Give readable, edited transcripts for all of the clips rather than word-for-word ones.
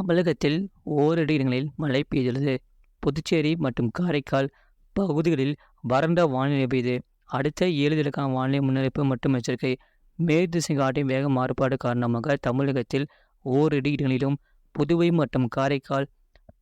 தமிழகத்தில் ஓரிரு இடங்களில் மழை பெய்துள்ளது. புதுச்சேரி மற்றும் காரைக்கால் பகுதிகளில் வறண்ட வானிலை பெய்து. அடுத்த 7 தினக்கான வானிலை முன்னறிவிப்பு மற்றும் எச்சரிக்கை. மேற்திசை காற்றின் வேக மாறுபாடு காரணமாக தமிழகத்தில் ஓரிரு இடங்களிலும், புதுவை மற்றும் காரைக்கால்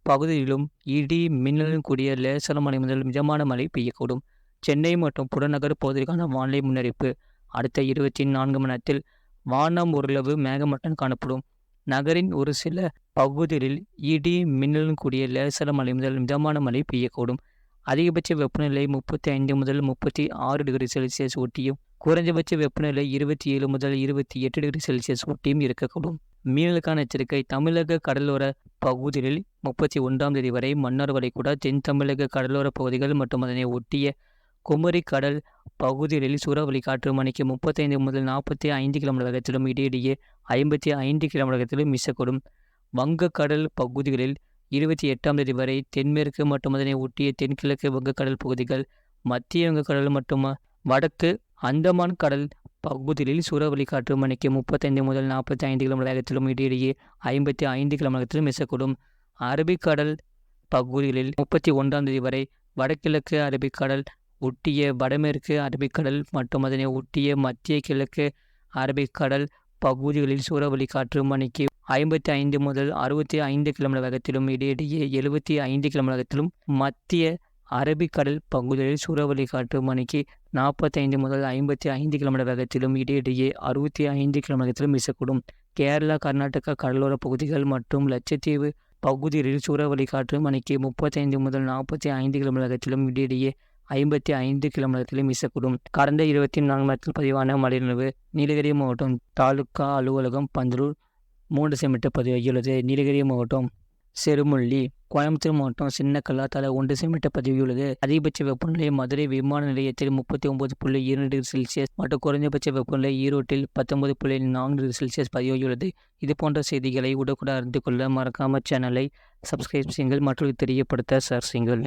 பகுதிகளிலும் இடி மின்னலுடன் கூடிய லேசான மழை முதல் மிதமான மழை பெய்யக்கூடும். சென்னை மற்றும் புறநகர் பகுதிகளுக்கான வானிலை முன்னறிவிப்பு. அடுத்த 24 மணி நேரத்தில் வானம் ஓரளவு மேகமூட்டத்துடன் காணப்படும். நகரின் ஒரு சில பகுதிகளில் இடி மின்னலுடன் கூடிய லேசான மழை முதல் மிதமான மழை பெய்யக்கூடும். அதிகபட்ச வெப்பநிலை 35 முதல் 36 டிகிரி செல்சியஸ் ஒட்டியும், குறைந்தபட்ச வெப்பநிலை 27 முதல் 28 டிகிரி செல்சியஸ் ஒட்டியும் இருக்கக்கூடும். மீனலுக்கான எச்சரிக்கை. தமிழக கடலோர பகுதிகளில் 31ஆம் தேதி வரை மன்னார் வளைகுடா, தென் தமிழக கடலோர பகுதிகள் மற்றும் அதனை ஒட்டிய குமரி கடல் பகுதிகளில் சூறாவளி காற்று மணிக்கு 35 முதல் 45 கிலோமீட்டர் வேகத்திலும், இடையிடையே 55 கிலோமீட்டர் வேகத்திலும் வீசக்கூடும். வங்கக்கடல் பகுதிகளில் 28ஆம் தேதி வரை தென்மேற்கு மற்றும் அதனை ஒட்டிய தென்கிழக்கு வங்கக்கடல் பகுதிகள், மத்திய வங்கக்கடல் மற்றும் வடக்கு அந்தமான் கடல் பகுதிகளில் சூறாவளி காற்று மணிக்கு 35 முதல் 45 கிலோமீட்டர் வேகத்திலும், இடையிடையே 55 கிலோமீட்டர் வேகத்திலும் வீசக்கூடும். அரபிக்கடல் பகுதிகளில் 31ஆம் தேதி வரை வடகிழக்கு அரபிக்கடல் ஒட்டிய வடமேற்கு அரபிக்கடல் மற்றும் அதனை ஒட்டிய மத்திய கிழக்கு அரபிக்கடல் பகுதிகளில் சூறாவளி காற்று மணிக்கு 55 முதல் 65 கிலோமீட்டர் வேகத்திலும், இடையிடையே 75 கிலோமீட்டர் வேகத்திலும், மத்திய அரபிக்கடல் பகுதிகளில் சூறாவளி காற்று மணிக்கு 45 முதல் 55 கிலோமீட்டர் வேகத்திலும், இடையிடையே 65 கிலோமீட்டர் வேகத்திலும் வீசக்கூடும். கேரளா, கர்நாடகா கடலோர பகுதிகள் மற்றும் லட்சத்தீவு பகுதிகளில் சூறாவளி காற்று மணிக்கு 35 முதல் 45 கிலோமீட்டர் வேகத்திலும், இடையிடையே 55 கிலோமீட்டர் வேகத்திலும் வீசக்கூடும். கடந்த 24 மணி நேரத்தில் பதிவான மழையளவு. நீலகிரி மாவட்டம் தாலுகா அலுவலகம் பந்தலூர் 3 சென்டிமீட்டர் பதிவாகியுள்ளது. நீலகிரி மாவட்டம் செருமுள்ளி, கோயம்புத்தூர் மாவட்டம் சின்னக்கல்லா தலா 1 சென்டிமீட்டர் பதிவாகியுள்ளது. அதிகபட்ச வெப்பநிலை மதுரை விமான நிலையத்தில் 39.2 டிகிரி செல்சியஸ் மற்றும் குறைந்தபட்ச வெப்பநிலை ஈரோட்டில் 19.4 டிகிரி செல்சியஸ் பதிவாகியுள்ளது. இது போன்ற செய்திகளை உடனுக்குடன் அறிந்து கொள்ள மறக்காம சேனலை சப்ஸ்கிரைப் செய்யுங்கள், மற்றவர்களுக்கு தெரியப்படுத்த ஷேர் செய்யுங்கள்.